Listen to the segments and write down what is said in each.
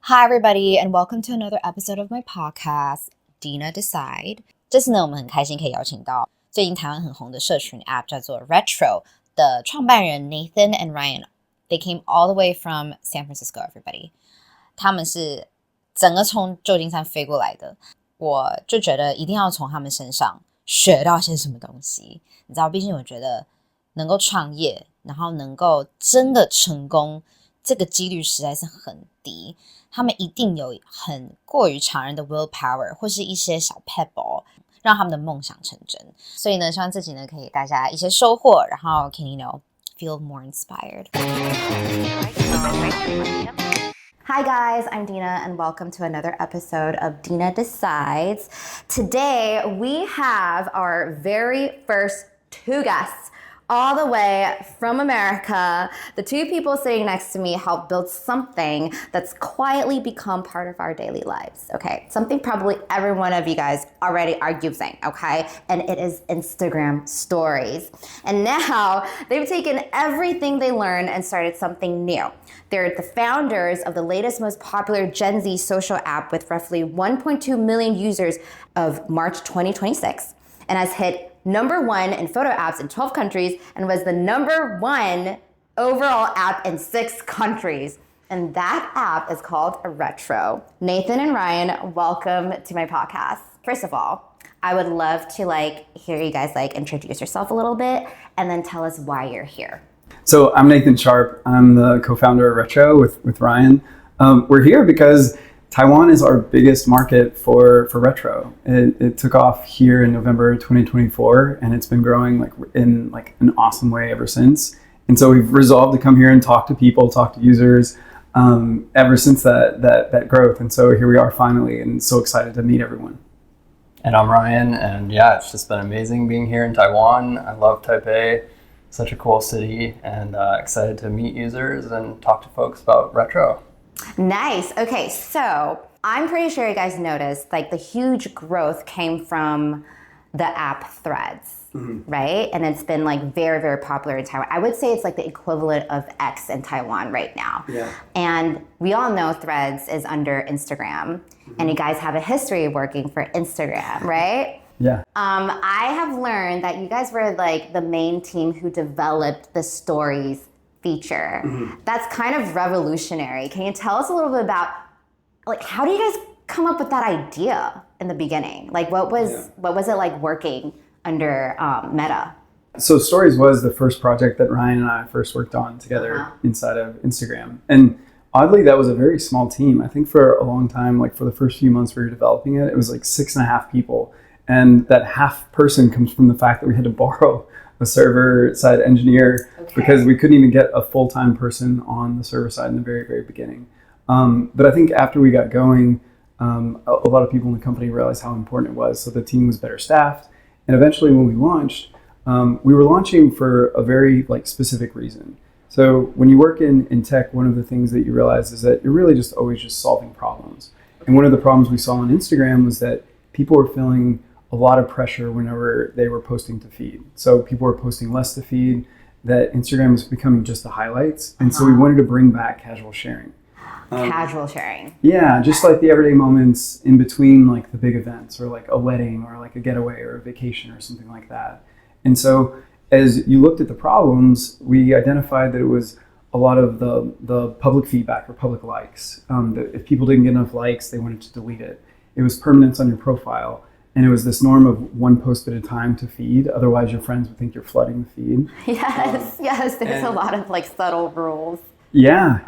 Hi, everybody, and welcome to another episode of my podcast, Dena Decide. 这次呢，我们很开心可以邀请到最近台湾很红的社群 App 叫做 Retro 的创办人 Nathan and Ryan. They came all the way from San Francisco, everybody. 他们是整个从旧金山飞过来的，我就觉得一定要从他们身上学到些什么东西。你知道，毕竟我觉得能够创业，然后能够真的成功，这个几率实在是很低。他们一定有很过于常人的 willpower 或是一些小 pebble 让他们的梦想成真。所以呢，希望自己呢可以给大家一些收获，然后 can feel more inspired. Hi guys, I'm Dena and welcome to another episode of Dena Decides. Today we have our very first two guests all the way from America. The two people sitting next to me helped build something that's quietly become part of our daily lives, okay? Something probably every one of you guys already are using, okay? And it is Instagram stories. And now they've taken everything they learned and started something new. They're the founders of the latest, most popular Gen Z social app with roughly 1.2 million users of March 2026 and has hit #1 in photo apps in 12 countries and was the #1 overall app in 6 countries. And that app is called Retro. Nathan and Ryan, welcome to my podcast. First of all, I would love to hear you guys introduce yourself a little bit and then tell us why you're here. So I'm Nathan Sharp. I'm the co-founder of Retro with Ryan. We're here because Taiwan is our biggest market for retro. It took off here in November 2024, and it's been growing in an awesome way ever since. And so we've resolved to come here and talk to people, talk to users, ever since that growth. And so here we are finally, and so excited to meet everyone. And I'm Ryan, and yeah, it's just been amazing being here in Taiwan. I love Taipei, such a cool city, and excited to meet users and talk to folks about retro. Nice. Okay, so I'm pretty sure you guys noticed the huge growth came from the app Threads, right? And it's been very, very popular in Taiwan. I would say it's the equivalent of X in Taiwan right now. Yeah. And we all know Threads is under Instagram, and you guys have a history of working for Instagram, right? Yeah. I have learned that you guys were the main team who developed the stories feature. That's kind of revolutionary. Can you tell us a little bit about how do you guys come up with that idea in the beginning? What was it like working under Meta? So Stories was the first project that Ryan and I first worked on together inside of Instagram. And oddly, that was a very small team. I think for a long time, for the first few months we were developing it, it was 6.5 people. And that half person comes from the fact that we had to borrow a server-side engineer because we couldn't even get a full-time person on the server side in the very, very beginning. But I think after we got going, a lot of people in the company realized how important it was. So the team was better staffed. And eventually when we launched, we were launching for a very specific reason. So when you work in tech, one of the things that you realize is that you're really just always just solving problems. And one of the problems we saw on Instagram was that people were feeling a lot of pressure whenever they were posting to feed. So people were posting less to feed, that Instagram was becoming just the highlights. And so we wanted to bring back casual sharing. Casual sharing. Yeah, just the everyday moments in between the big events or a wedding or a getaway or a vacation or something like that. And so as you looked at the problems, we identified that it was a lot of the public feedback or public likes. That if people didn't get enough likes, they wanted to delete it. It was permanence on your profile. And it was this norm of one post at a time to feed. Otherwise, your friends would think you're flooding the feed. Yes. There's a lot of subtle rules. Yeah.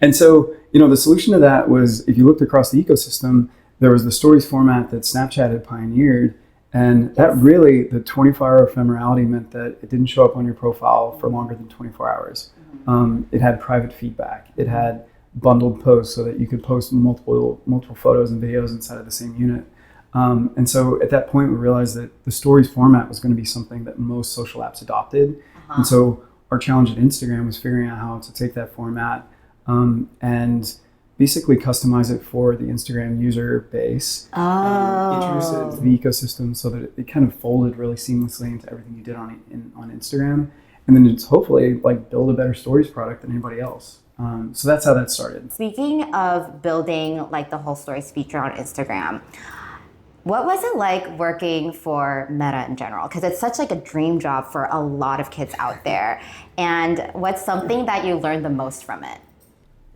And so, the solution to that was, if you looked across the ecosystem, there was the stories format that Snapchat had pioneered. And that really, the 24-hour ephemerality meant that it didn't show up on your profile for longer than 24 hours. It had private feedback. It had bundled posts so that you could post multiple photos and videos inside of the same unit. And so at that point, we realized that the stories format was going to be something that most social apps adopted. And so our challenge at Instagram was figuring out how to take that format and basically customize it for the Instagram user base. Introduce it to the ecosystem so that it kind of folded really seamlessly into everything you did on Instagram. And then it's hopefully build a better stories product than anybody else. So that's how that started. Speaking of building like the whole stories feature on Instagram, what was it like working for Meta in general? Because it's such like a dream job for a lot of kids out there. And what's something that you learned the most from it?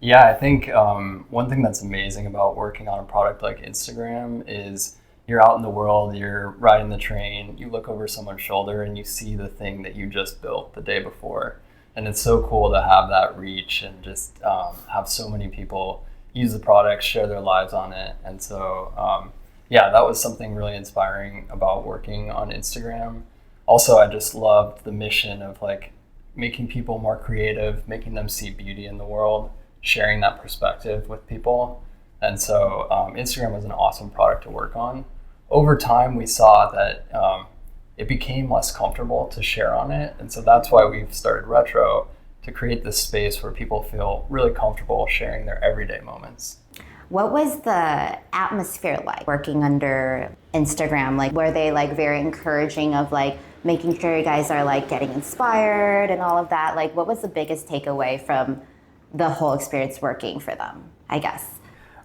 Yeah, I think one thing that's amazing about working on a product like Instagram is you're out in the world, you're riding the train, you look over someone's shoulder and you see the thing that you just built the day before. And it's so cool to have that reach and just have so many people use the product, share their lives on it. And so, yeah, that was something really inspiring about working on Instagram. Also, I just loved the mission of like making people more creative, making them see beauty in the world, sharing that perspective with people. And so Instagram was an awesome product to work on. Over time, we saw that it became less comfortable to share on it. And so that's why we've started Retro, to create this space where people feel really comfortable sharing their everyday moments. What was the atmosphere like working under Instagram? Like, were they like very encouraging of like making sure you guys are like getting inspired and all of that? Like, what was the biggest takeaway from the whole experience working for them, I guess?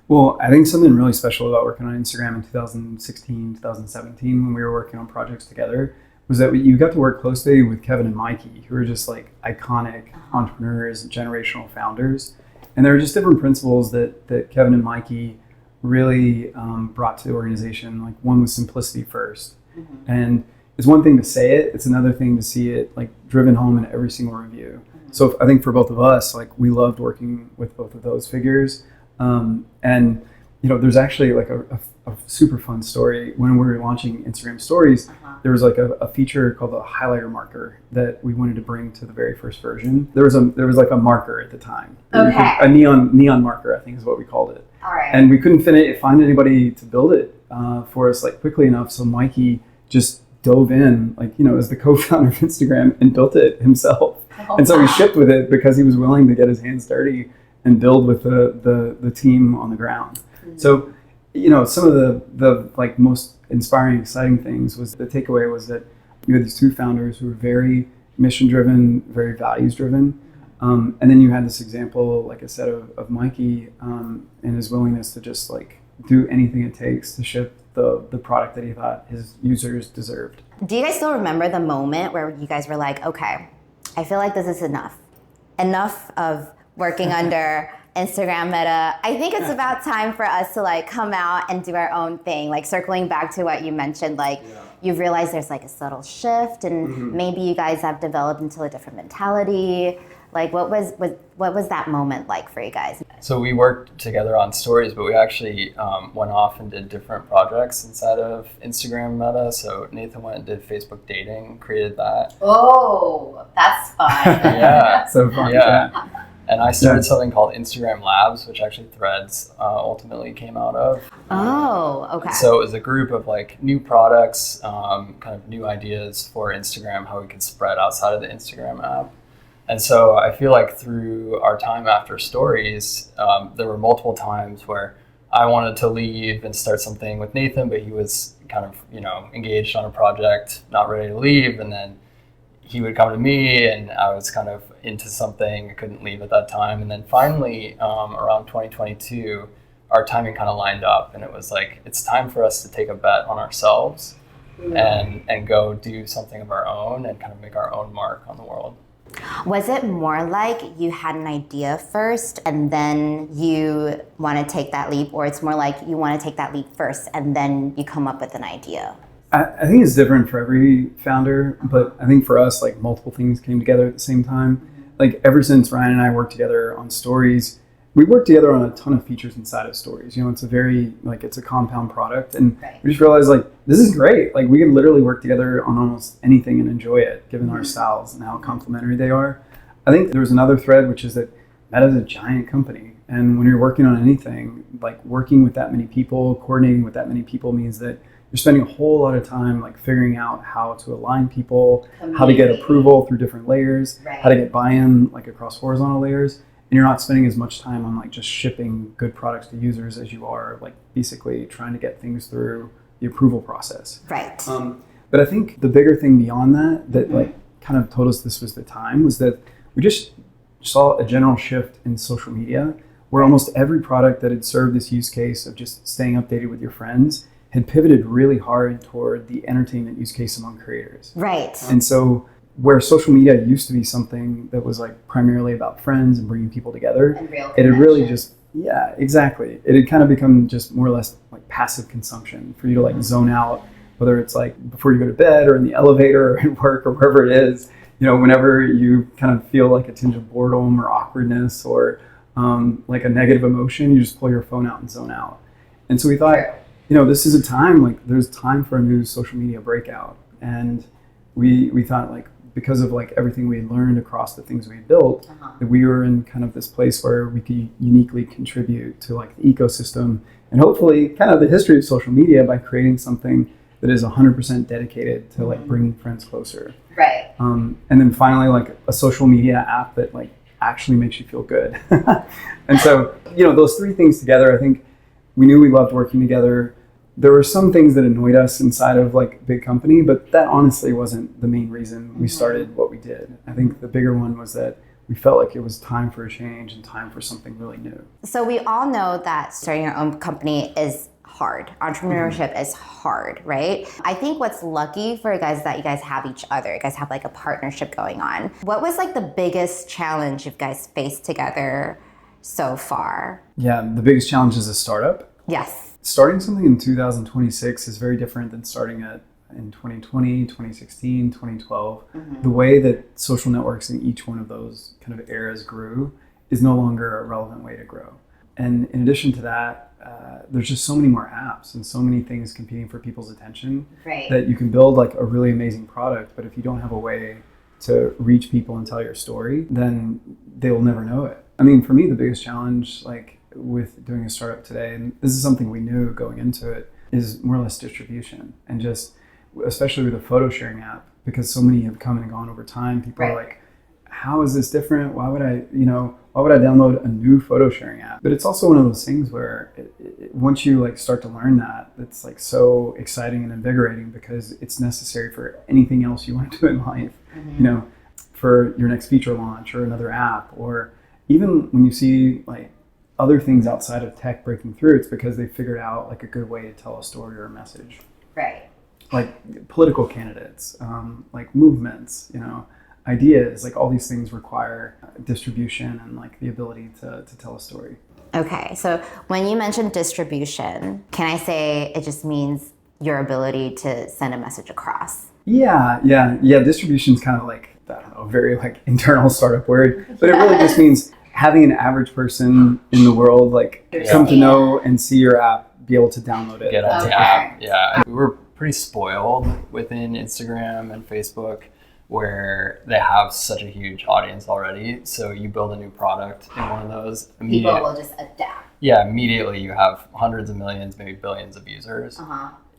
Well, I think something really special about working on Instagram in 2016, 2017, when we were working on projects together, was that you got to work closely with Kevin and Mikey, who are just like iconic entrepreneurs, generational founders. And there are just different principles that Kevin and Mikey really brought to the organization. Like, one was simplicity first. Mm-hmm. And it's one thing to say it, it's another thing to see it like driven home in every single review. Mm-hmm. So I think for both of us, like, we loved working with both of those figures. And you know, there's actually like a super fun story. When we were launching Instagram stories, there was like a feature called the highlighter marker that we wanted to bring to the very first version. There was like a marker at the time. Okay. A neon marker, I think is what we called it. All right. And we couldn't find anybody to build it for us like quickly enough. So Mikey just dove in, like, you know, as the co-founder of Instagram, and built it himself. And so we shipped with it because he was willing to get his hands dirty and build with the team on the ground. Mm-hmm. So, you know, some of the like most inspiring, exciting things was the takeaway was that you had these two founders who were very mission driven, very values driven. And then you had this example, like I said, of Mikey and his willingness to just like do anything it takes to ship the product that he thought his users deserved. Do you guys still remember the moment where you guys were like, okay, I feel like this is enough of working under Instagram Meta. I think it's about time for us to like come out and do our own thing. Like, circling back to what you mentioned, like you've realized there's like a subtle shift, and maybe you guys have developed into a different mentality. Like, what was that moment like for you guys? So we worked together on stories, but we actually went off and did different projects inside of Instagram Meta. So Nathan went and did Facebook dating, created that. Oh, that's fun. Yeah. So fun. Yeah. And I started something called Instagram Labs, which actually Threads ultimately came out of. Oh, okay. So it was a group of like new products, kind of new ideas for Instagram, how we could spread outside of the Instagram app. And so I feel like through our time after stories, there were multiple times where I wanted to leave and start something with Nathan, but he was kind of, you know, engaged on a project, not ready to leave. And then he would come to me and I was kind of into something, I couldn't leave at that time. And then finally, around 2022, our timing kind of lined up, and it was like, it's time for us to take a bet on ourselves and go do something of our own and kind of make our own mark on the world. Was it more like you had an idea first and then you want to take that leap, or it's more like you want to take that leap first and then you come up with an idea? I think it's different for every founder, but I think for us, like, multiple things came together at the same time. Like, ever since Ryan and I worked together on stories, we worked together on a ton of features inside of stories. You know, it's a very, like, it's a compound product, and we just realized, like, this is great. Like, we could literally work together on almost anything and enjoy it, given our styles and how complementary they are. I think there was another thread, which is that Meta is a giant company, and when you're working on anything, like, working with that many people, coordinating with that many people means that you're spending a whole lot of time like figuring out how to align people, how to get approval through different layers, how to get buy-in like across horizontal layers. And you're not spending as much time on like just shipping good products to users as you are like basically trying to get things through the approval process. Right. But I think the bigger thing beyond that like kind of told us this was the time was that we just saw a general shift in social media where almost every product that had served this use case of just staying updated with your friends had pivoted really hard toward the entertainment use case among creators. Right. And so where social media used to be something that was like primarily about friends and bringing people together, And real it had really connection. just, yeah, exactly. It had kind of become just more or less like passive consumption for you to like zone out, whether it's like before you go to bed or in the elevator or at work or wherever it is, whenever you kind of feel like a tinge of boredom or awkwardness or like a negative emotion, you just pull your phone out and zone out. And so we thought, this is a time, like there's time for a new social media breakout. And we thought like, because of like everything we had learned across the things we built, that we were in kind of this place where we could uniquely contribute to like the ecosystem and hopefully kind of the history of social media by creating something that is 100% dedicated to like bringing friends closer. Right. And then finally like a social media app that like actually makes you feel good. And so, those three things together, I think we knew we loved working together. There were some things that annoyed us inside of like big company, but that honestly wasn't the main reason we started what we did. I think the bigger one was that we felt like it was time for a change and time for something really new. So we all know that starting your own company is hard. Entrepreneurship is hard, right? I think what's lucky for you guys is that you guys have each other. You guys have like a partnership going on. What was like the biggest challenge you guys faced together so far? Yeah, the biggest challenge is a startup. Yes. Starting something in 2026 is very different than starting it in 2020, 2016, 2012. The way that social networks in each one of those kind of eras grew is no longer a relevant way to grow. And in addition to that, there's just so many more apps and so many things competing for people's attention that you can build like a really amazing product, but if you don't have a way to reach people and tell your story, then they will never know it. I mean, for me, the biggest challenge, like with doing a startup today, and this is something we knew going into it, is more or less distribution. And just, especially with a photo sharing app, because so many have come and gone over time, people are like, how is this different? Why would I download a new photo sharing app? But it's also one of those things where once you like start to learn that, it's like so exciting and invigorating because it's necessary for anything else you want to do in life, for your next feature launch or another app, or even when you see like other things outside of tech breaking through, it's because they figured out like a good way to tell a story or a message. Right. Like political candidates, like movements, ideas, like all these things require distribution and like the ability to tell a story. Okay, so when you mentioned distribution, can I say it just means your ability to send a message across? Yeah. Distribution's kind of like, I don't know, very like internal startup word, but it really just means having an average person in the world like come to know and see your app, be able to download it. Get on the app. Yeah. We were pretty spoiled within Instagram and Facebook where they have such a huge audience already. So you build a new product in one of those. People will just adapt. Yeah, immediately you have hundreds of millions, maybe billions of users.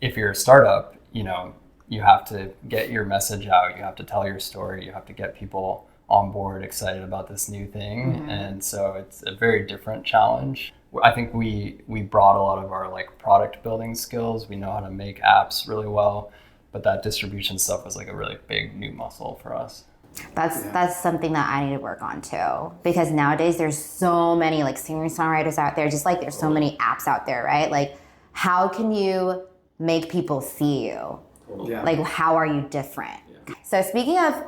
If you're a startup, you have to get your message out. You have to tell your story. You have to get people on board, excited about this new thing. And so it's a very different challenge. I think we brought a lot of our like product building skills. We know how to make apps really well, but that distribution stuff was like a really big new muscle for us. That's something that I need to work on too, because nowadays there's so many like singer-songwriters out there, just like there's so many apps out there, right? Like how can you make people see you? Like how are you different? So speaking of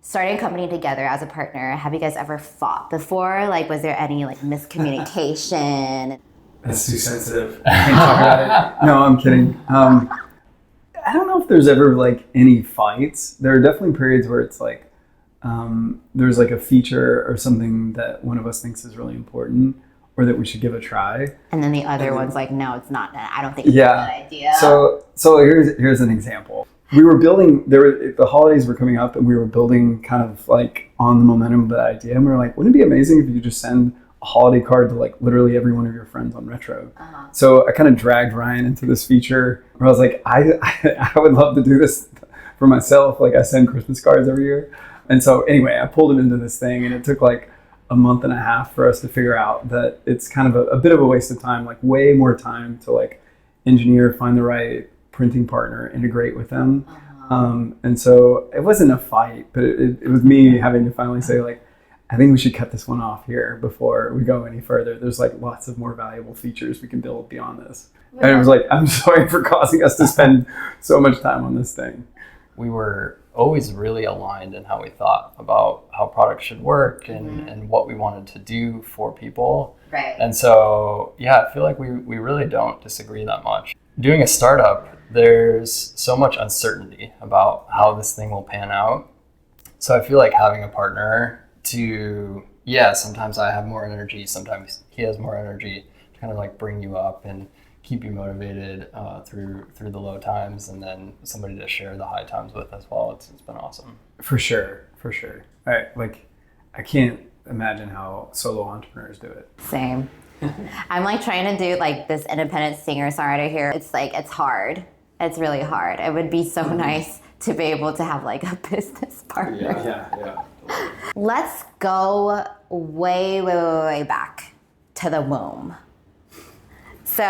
starting a company together as a partner, have you guys ever fought before? Like, was there any like miscommunication? That's too sensitive. I can't talk about it. No, I'm kidding. I don't know if there's ever like any fights. There are definitely periods where it's like there's like a feature or something that one of us thinks is really important or that we should give a try. And then the other one's like, no, it's not. I don't think it's a good idea. So here's an example. We were building, the holidays were coming up and we were building kind of like on the momentum of that idea. And we were like, wouldn't it be amazing if you could just send a holiday card to like literally every one of your friends on Retro? So I kind of dragged Ryan into this feature where I was like, I would love to do this for myself. Like I send Christmas cards every year. And so anyway, I pulled him into this thing and it took like a month and a half for us to figure out that it's kind of a bit of a waste of time, like way more time to like engineer, find the right printing partner, integrate with them. And so it wasn't a fight, but it was me having to finally say like, I think we should cut this one off here before we go any further. There's like lots of more valuable features we can build beyond this. And it was like, I'm sorry for causing us to spend so much time on this thing. We were always really aligned in how we thought about how products should work and what we wanted to do for people. Right. And so, yeah, I feel like we really don't disagree that much. Doing a startup, there's so much uncertainty about how this thing will pan out. So I feel like having a partner to, sometimes I have more energy, sometimes he has more energy to kind of like bring you up and keep you motivated through the low times, and then somebody to share the high times with as well. It's been awesome. For sure. I can't imagine how solo entrepreneurs do it. Same. I'm like trying to do like this independent singer-songwriter here. It's like, it's hard. It's really hard. It would be so nice to be able to have like a business partner. Yeah. Let's go way back to the womb. So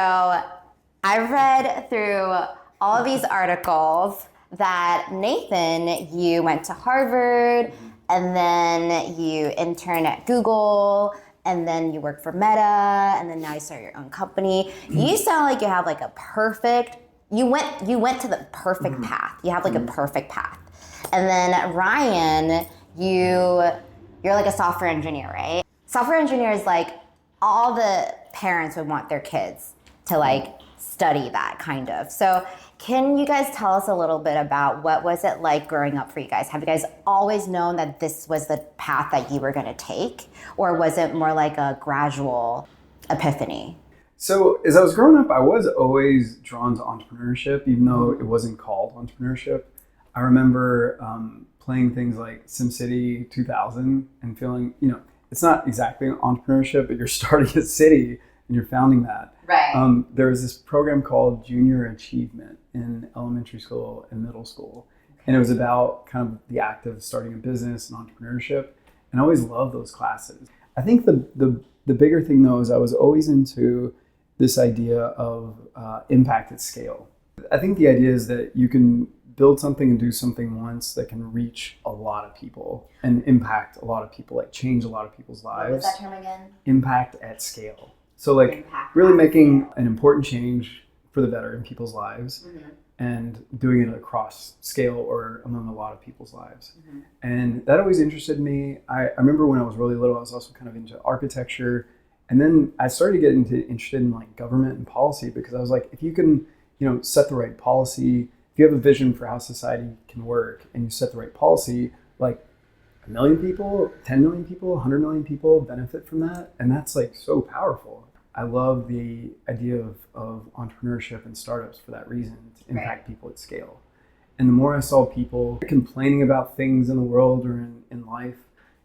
I read through all of these articles that Nathan, you went to Harvard, and then you interned at Google, and then you work for Meta, and then now you start your own company. You sound like you have like a perfect, you went to the perfect path. You have like a perfect path. And then Ryan, you're like a software engineer, right? Software engineer is like all the parents would want their kids to like study that kind of. So can you guys tell us a little bit about what was it like growing up for you guys? Have you guys always known that this was the path that you were going to take? Or was it more like a gradual epiphany? So as I was growing up, I was always drawn to entrepreneurship, even though it wasn't called entrepreneurship. I remember playing things like SimCity 2000 and feeling, it's not exactly entrepreneurship, but you're starting a city and you're founding that. Right. There was this program called Junior Achievement in elementary school and middle school. And it was about kind of the act of starting a business and entrepreneurship. And I always loved those classes. I think the bigger thing though is I was always into this idea of impact at scale. I think the idea is that you can build something and do something once that can reach a lot of people and impact a lot of people, like change a lot of people's lives. What was that term again? Impact at scale. So like Impact really at making scale. an important change for the better in people's lives and doing it across scale or among a lot of people's lives. And that always interested me. I remember when I was really little, I was also kind of into architecture. And then I started to get interested in like government and policy, because I was like, if you can, set the right policy, if you have a vision for how society can work and you set the right policy, like 1 million people, 10 million people, 100 million people benefit from that. And that's like so powerful. I love the idea of entrepreneurship and startups for that reason, to impact people at scale. And the more I saw people complaining about things in the world or in life,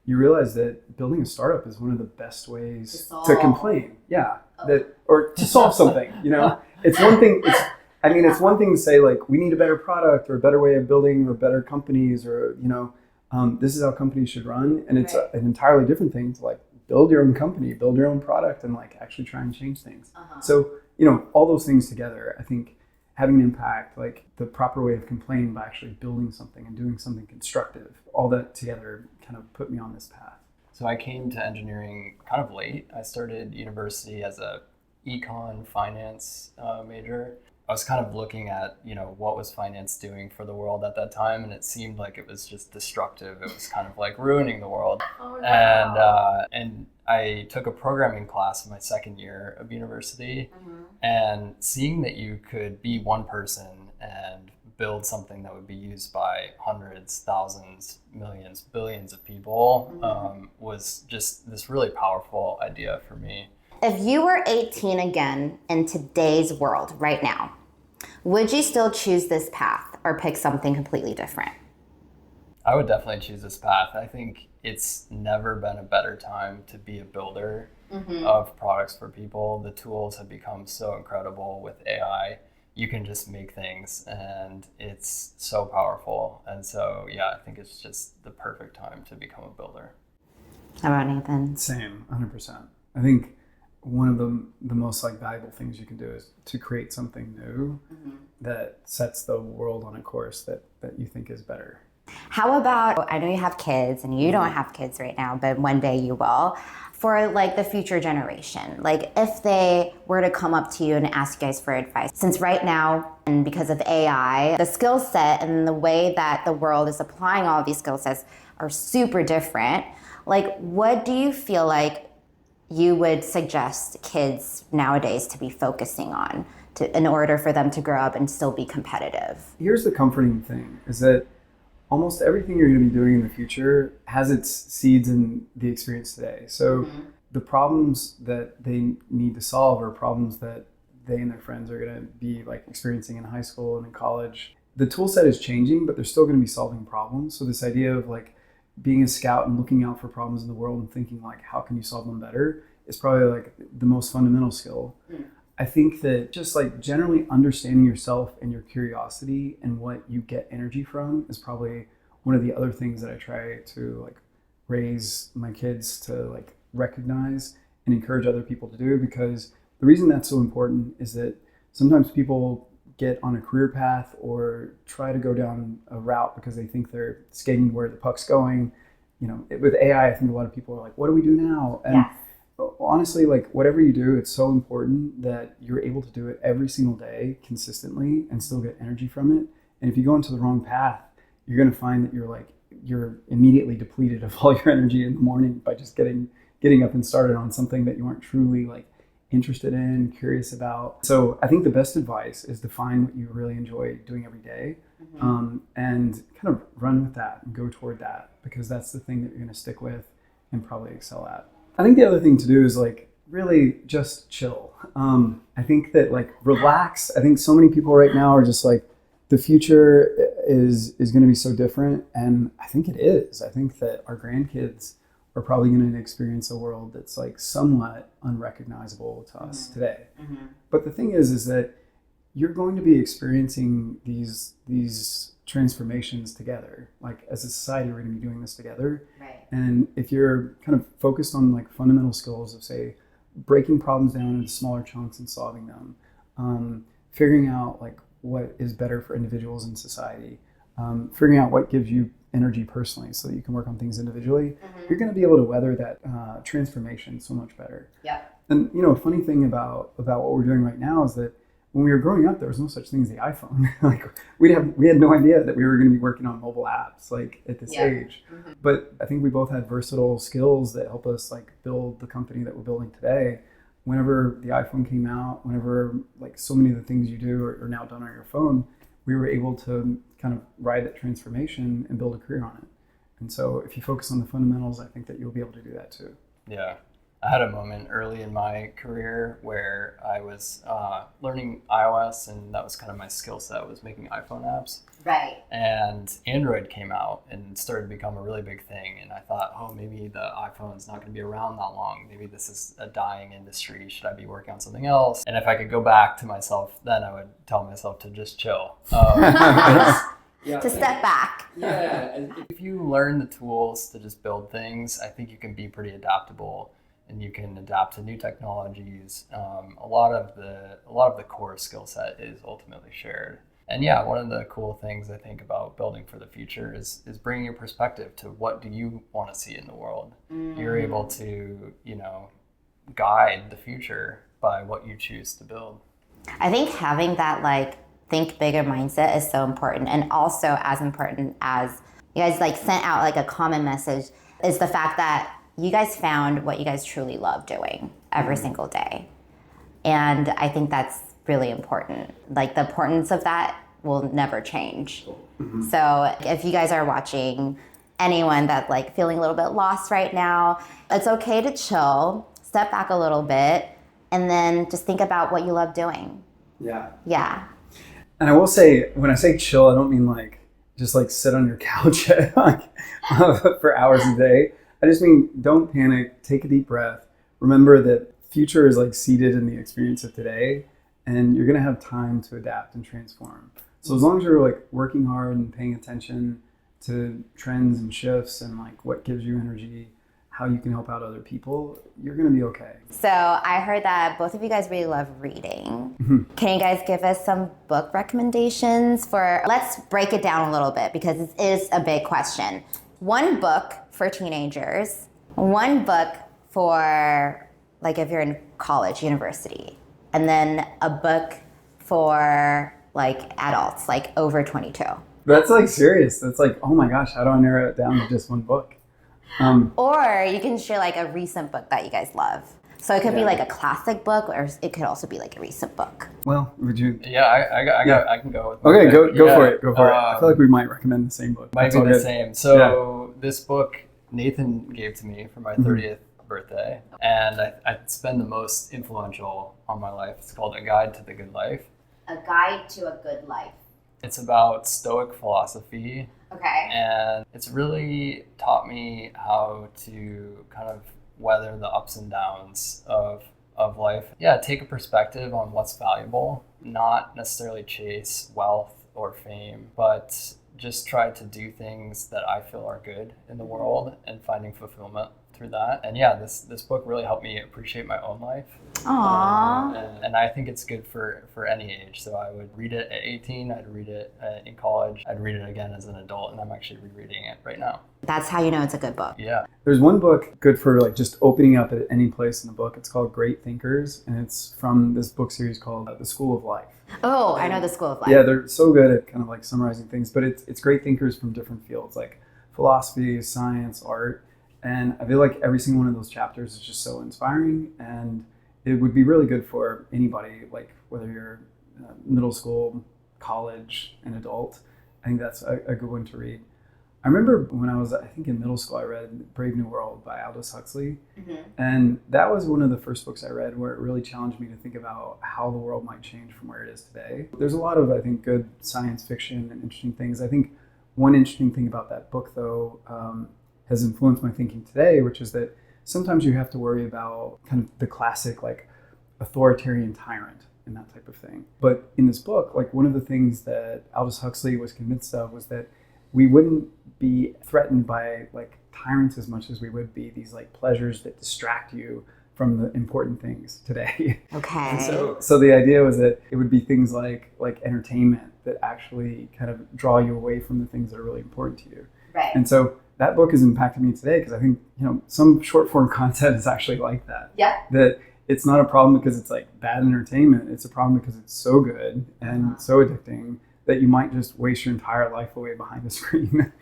you realize that building a startup is one of the best ways to complain. Yeah, or to solve something, It's one thing, it's one thing to say like, we need a better product or a better way of building or better companies or, this is how companies should run. And it's an entirely different thing to like build your own company, build your own product and like actually try and change things. So, all those things together, I think having an impact, like the proper way of complaining by actually building something and doing something constructive, all that together kind of put me on this path. So I came to engineering kind of late. I started university as a econ finance major. I was kind of looking at, what was finance doing for the world at that time, and it seemed like it was just destructive. It was kind of like ruining the world. Oh, no. And I took a programming class in my second year of university, and seeing that you could be one person and build something that would be used by hundreds, thousands, millions, billions of people was just this really powerful idea for me. If you were 18 again in today's world right now, would you still choose this path or pick something completely different? I would definitely choose this path. I think it's never been a better time to be a builder of products for people. The tools have become so incredible with AI. You can just make things and it's so powerful. And so, I think it's just the perfect time to become a builder. How about Nathan? Same, 100%. I think one of the most like valuable things you can do is to create something new that sets the world on a course that you think is better. How about, I know you have kids and you don't have kids right now, but one day you will, for like the future generation, like if they were to come up to you and ask you guys for advice, since right now, and because of AI, the skill set and the way that the world is applying all of these skill sets are super different. Like, what do you feel like you would suggest kids nowadays to be focusing on in order for them to grow up and still be competitive? Here's the comforting thing, is that almost everything you're going to be doing in the future has its seeds in the experience today. So the problems that they need to solve are problems that they and their friends are going to be like experiencing in high school and in college. The tool set is changing, but they're still going to be solving problems. So this idea of like being a scout and looking out for problems in the world and thinking like, how can you solve them better, is probably like the most fundamental skill. I think that just like generally understanding yourself and your curiosity and what you get energy from is probably one of the other things that I try to like raise my kids to like recognize and encourage other people to do, because the reason that's so important is that sometimes people get on a career path or try to go down a route because they think they're skating where the puck's going. You know, with AI, I think a lot of people are like, what do we do now? And honestly, like whatever you do, it's so important that you're able to do it every single day consistently and still get energy from it. And if you go into the wrong path, you're going to find that you're immediately depleted of all your energy in the morning by just getting up and started on something that you aren't truly like interested in, curious about. So I think the best advice is to find what you really enjoy doing every day, and kind of run with that and go toward that, because that's the thing that you're going to stick with and probably excel at. I think the other thing to do is like really just chill. I think that like relax. I think so many people right now are just like, the future is going to be so different, and I think it is. I think that our grandkids are probably going to experience a world that's like somewhat unrecognizable to us today. But the thing is that you're going to be experiencing these transformations together. Like as a society, we're going to be doing this together. Right. And if you're kind of focused on like fundamental skills of say breaking problems down into smaller chunks and solving them, figuring out like what is better for individuals in society, figuring out what gives you energy personally so that you can work on things individually, you're going to be able to weather that transformation so much better. And you know, a funny thing about what we're doing right now is that when we were growing up, there was no such thing as the iPhone. Like we had no idea that we were going to be working on mobile apps like at this age. But I think we both had versatile skills that help us like build the company that we're building today. Whenever the iPhone came out, whenever like so many of the things you do are now done on your phone, we were able to kind of ride that transformation and build a career on it. And so if you focus on the fundamentals, I think that you'll be able to do that too. Yeah. I had a moment early in my career where I was learning iOS, and that was kind of my skill set, was making iPhone apps. Right. And Android came out and started to become a really big thing. And I thought, oh, maybe the iPhone's not going to be around that long. Maybe this is a dying industry. Should I be working on something else? And if I could go back to myself, then I would tell myself to just chill. To step back. Yeah. And if you learn the tools to just build things, I think you can be pretty adaptable. And you can adapt to new technologies. A lot of the core skill set is ultimately shared. And yeah, one of the cool things I think about building for the future is bringing your perspective to what do you want to see in the world. You're able to, guide the future by what you choose to build. I think having that like think bigger mindset is so important, and also as important as you guys like sent out like a common message is the fact that you guys found what you guys truly love doing every single day. And I think that's really important. Like the importance of that will never change. So if you guys are watching, anyone that's like feeling a little bit lost right now, it's okay to chill, step back a little bit, and then just think about what you love doing. Yeah. And I will say, when I say chill, I don't mean like just like sit on your couch for hours a day. I just mean, don't panic, take a deep breath. Remember that future is like seated in the experience of today, and you're gonna have time to adapt and transform. So as long as you're like working hard and paying attention to trends and shifts and like what gives you energy, how you can help out other people, you're going to be okay. So I heard that both of you guys really love reading. Can you guys give us some book recommendations let's break it down a little bit because it is a big question. One book for teenagers, one book for like if you're in college, university, and then a book for like adults, like over 22. That's like serious. That's like, oh my gosh, how do I narrow it down to just one book? Or you can share like a recent book that you guys love. So it could be like a classic book, or it could also be like a recent book. Well, would you? Yeah, I can go with that. Okay, go for it. Go for it. I feel like we might recommend the same book. Might be the same. So this book Nathan gave to me for my 30th birthday, and I spend the most influential on my life. It's called A Guide to the Good Life. A Guide to a Good Life. It's about Stoic philosophy. Okay. And it's really taught me how to kind of weather the ups and downs of life. Yeah, take a perspective on what's valuable, not necessarily chase wealth or fame, but just try to do things that I feel are good in the world and finding fulfillment through that. And yeah, this book really helped me appreciate my own life. Aww. And I think it's good for any age. So I would read it at 18, I'd read it in college, I'd read it again as an adult, and I'm actually rereading it right now. That's how you know it's a good book. Yeah. There's one book good for like just opening up at any place in the book. It's called Great Thinkers, and it's from this book series called The School of Life. Oh, I know The School of Life. Yeah, they're so good at kind of like summarizing things, but it's great thinkers from different fields like philosophy, science, art. And I feel like every single one of those chapters is just so inspiring, and it would be really good for anybody, like whether you're middle school, college, an adult. I think that's a good one to read. I remember when I was, I think in middle school, I read Brave New World by Aldous Huxley. And that was one of the first books I read where it really challenged me to think about how the world might change from where it is today. There's a lot of, I think, good science fiction and interesting things. I think one interesting thing about that book, though, has influenced my thinking today, which is that sometimes you have to worry about kind of the classic like authoritarian tyrant and that type of thing. But in this book, like one of the things that Aldous Huxley was convinced of was that we wouldn't be threatened by like tyrants as much as we would be these like pleasures that distract you from the important things today. Okay. And so the idea was that it would be things like entertainment that actually kind of draw you away from the things that are really important to you. Right. And so that book has impacted me today because I think, some short form content is actually like that. Yeah. That it's not a problem because it's like bad entertainment. It's a problem because it's so good and so addicting that you might just waste your entire life away behind a screen.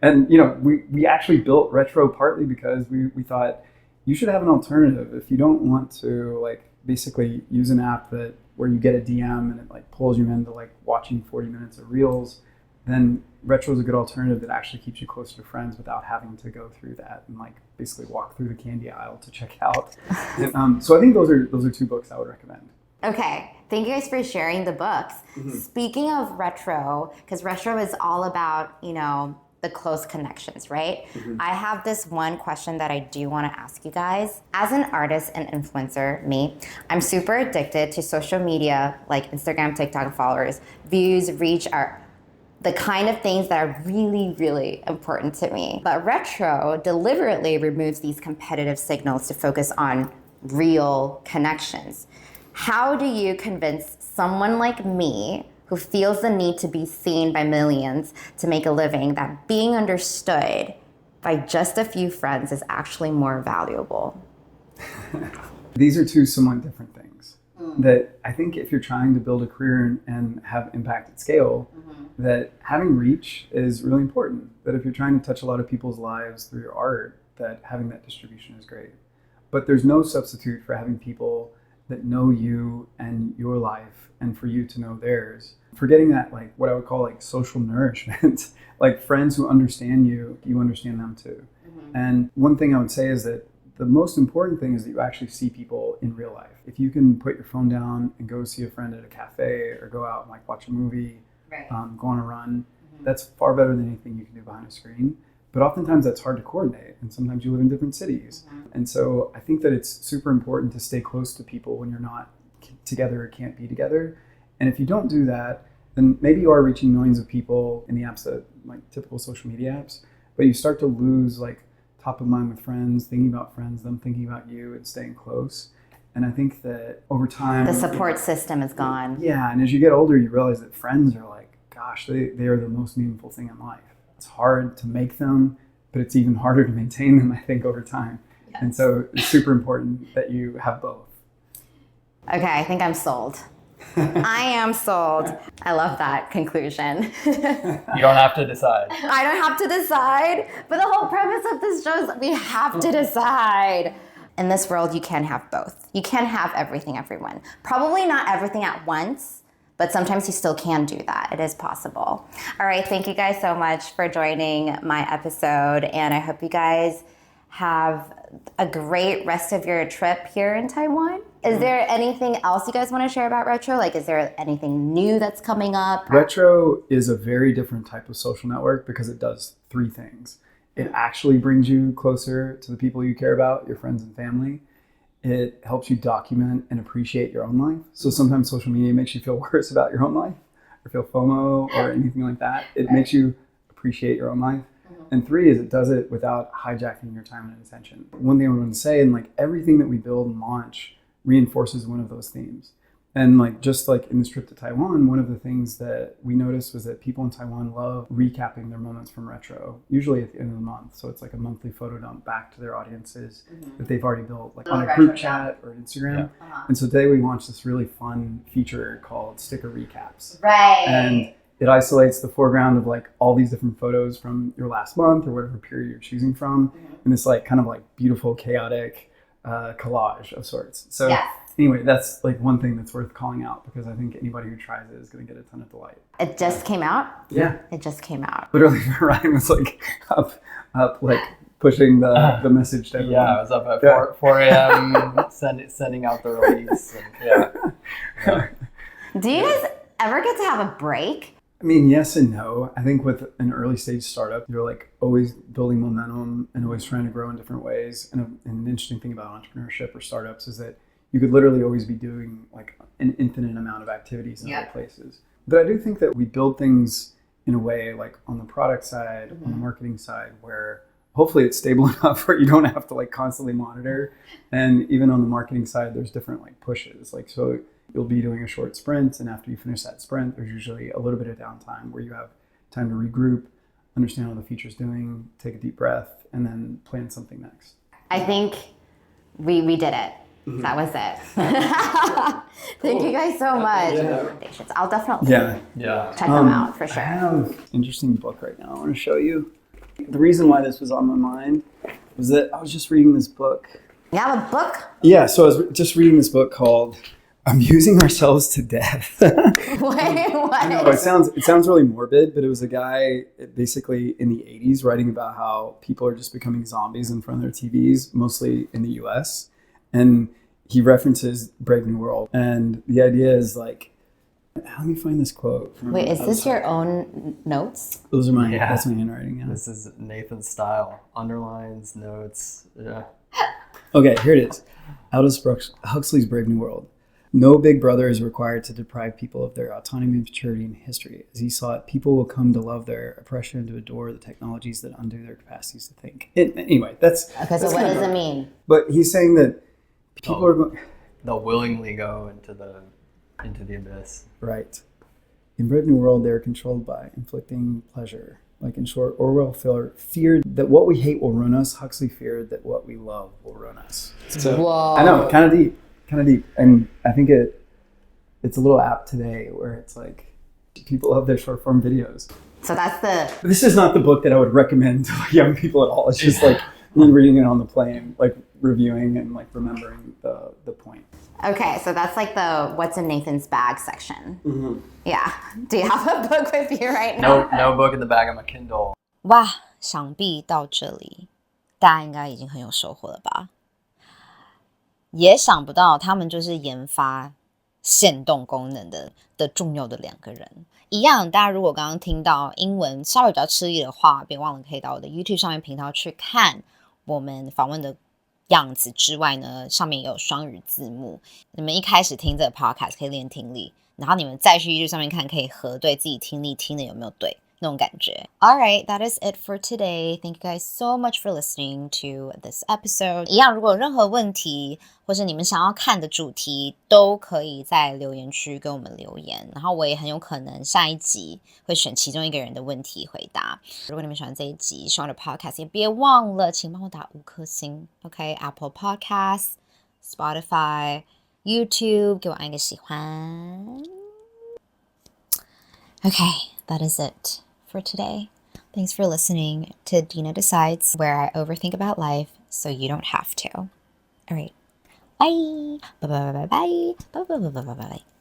And, we actually built Retro partly because we thought you should have an alternative. If you don't want to like basically use an app where you get a DM and it like pulls you into like watching 40 minutes of reels, then Retro is a good alternative that actually keeps you closer to friends without having to go through that and like basically walk through the candy aisle to check out. So I think those are two books I would recommend. Okay, thank you guys for sharing the books. Speaking of Retro, because Retro is all about, the close connections, right? I have this one question that I do want to ask you guys. As an artist and influencer, I'm super addicted to social media, like Instagram, TikTok, and followers. Views, reach are the kind of things that are really, really important to me. But Retro deliberately removes these competitive signals to focus on real connections. How do you convince someone like me who feels the need to be seen by millions to make a living that being understood by just a few friends is actually more valuable? These are two somewhat different things. That I think if you're trying to build a career and have impact at scale, that having reach is really important. That if you're trying to touch a lot of people's lives through your art, that having that distribution is great. But there's no substitute for having people that know you and your life and for you to know theirs. For getting that, like what I would call like social nourishment, like friends who understand you, you understand them too. And one thing I would say is that the most important thing is that you actually see people in real life. If you can put your phone down and go see a friend at a cafe or go out and like watch a movie, go on a run, that's far better than anything you can do behind a screen. But oftentimes that's hard to coordinate, and sometimes you live in different cities. And so I think that it's super important to stay close to people when you're not together or can't be together. And if you don't do that, then maybe you are reaching millions of people in the apps that like typical social media apps, but you start to lose like top of mind with friends, thinking about friends, them thinking about you, and staying close. And I think that over time, the support system is gone. Yeah, and as you get older, you realize that friends are like, gosh, they are the most meaningful thing in life. It's hard to make them, but it's even harder to maintain them, I think, over time. Yes. And so it's super important that you have both. Okay, I think I'm sold. I am sold. I love that conclusion. You don't have to decide. I don't have to decide, but the whole premise of this show is we have to decide. In this world, you can have both. You can have everything, everyone. Probably not everything at once, but sometimes you still can do that. It is possible. All right, thank you guys so much for joining my episode, and I hope you guys have a great rest of your trip here in Taiwan. Is there anything else you guys want to share about Retro? Like, is there anything new that's coming up? Retro is a very different type of social network because it does three things. It actually brings you closer to the people you care about, your friends and family. It helps you document and appreciate your own life. So sometimes social media makes you feel worse about your own life or feel FOMO or anything like that. It makes you appreciate your own life. And three is it does it without hijacking your time and attention. One thing I want to say, and like everything that we build and launch reinforces one of those themes. And like just like in this trip to Taiwan, one of the things that we noticed was that people in Taiwan love recapping their moments from Retro, usually at the end of the month. So it's like a monthly photo dump back to their audiences that they've already built, like on a group chat or Instagram. Yeah. And so today we launched this really fun feature called Sticker Recaps. Right. And it isolates the foreground of like all these different photos from your last month or whatever period you're choosing from in this like kind of like beautiful, chaotic collage of sorts. So. Yes. Anyway, that's like one thing that's worth calling out because I think anybody who tries it is going to get a ton of delight. It just came out? Yeah. It just came out. Literally, Ryan was like up, like pushing the message to everyone. Yeah, I was up at 4 a.m. sending out the release. And, Do you guys ever get to have a break? I mean, yes and no. I think with an early stage startup, you're like always building momentum and always trying to grow in different ways. And an interesting thing about entrepreneurship or startups is that you could literally always be doing like an infinite amount of activities in other places. But I do think that we build things in a way like on the product side, on the marketing side, where hopefully it's stable enough where you don't have to like constantly monitor. And even on the marketing side, there's different like pushes. Like, so you'll be doing a short sprint, and after you finish that sprint, there's usually a little bit of downtime where you have time to regroup, understand how the feature's doing, take a deep breath, and then plan something next. I think we did it. That was it. Thank you guys so much. Yeah. I'll definitely check them out for sure. I have an interesting book right now I want to show you. The reason why this was on my mind was that I was just reading this book. You have a book? Yeah, so I was just reading this book called Amusing Ourselves to Death. Wait, what? I know, it sounds really morbid, but it was a guy basically in the 80s writing about how people are just becoming zombies in front of their TVs, mostly in the US. And he references Brave New World. And the idea is like, let me find this quote. Wait, is this your own notes? Those are mine. Yeah. That's my handwriting. Yeah. This is Nathan's style. Underlines, notes. Yeah. Okay, here it is. Aldous Huxley's Brave New World. No big brother is required to deprive people of their autonomy, maturity, and history. As he saw it, people will come to love their oppression and to adore the technologies that undo their capacities to think. Anyway, that's... Okay, so what does it mean? But he's saying that people are going... They'll willingly go into the abyss. Right. In Brave New World, they're controlled by inflicting pleasure. Like in short, Orwell feared that what we hate will ruin us. Huxley feared that what we love will ruin us. So, whoa. I know, kind of deep. And I think it's a little apt today where it's like people love their short form videos. So This is not the book that I would recommend to young people at all. It's just like me reading it on the plane, like reviewing and like remembering the point. Okay, so that's like the what's in Nathan's bag section. Mm-hmm. Yeah. Do you have a book with you right now? No book in the bag of my Kindle. 哇，想必到这里，大家应该已经很有收获了吧？也想不到他们就是研发限动功能的重要的两个人。一样，大家如果刚刚听到英文稍微比较吃力的话，别忘了可以到我的 YouTube 上面频道去看我们访问的样子之外呢，上面也有双语字幕。你们一开始听这个 podcast 可以练听力，然后你们再去 YouTube 上面看，可以核对自己听力听的有没有对。那种感觉。All right, that is it for today. Thank you guys so much for listening to this episode. 一样，如果有任何问题，或是你们想要看的主题，都可以在留言区跟我们留言。然后我也很有可能下一集会选其中一个人的问题回答。如果你们喜欢这一集，喜欢我的 podcast， 也别忘了，請幫我打5顆星。OK, Apple Podcasts, Spotify, YouTube， 給我按一個喜歡。Okay, that is it for today. Thanks for listening to Dena Decides, where I overthink about life so you don't have to. All right. Bye. Bye bye bye bye bye. Bye bye bye bye bye bye.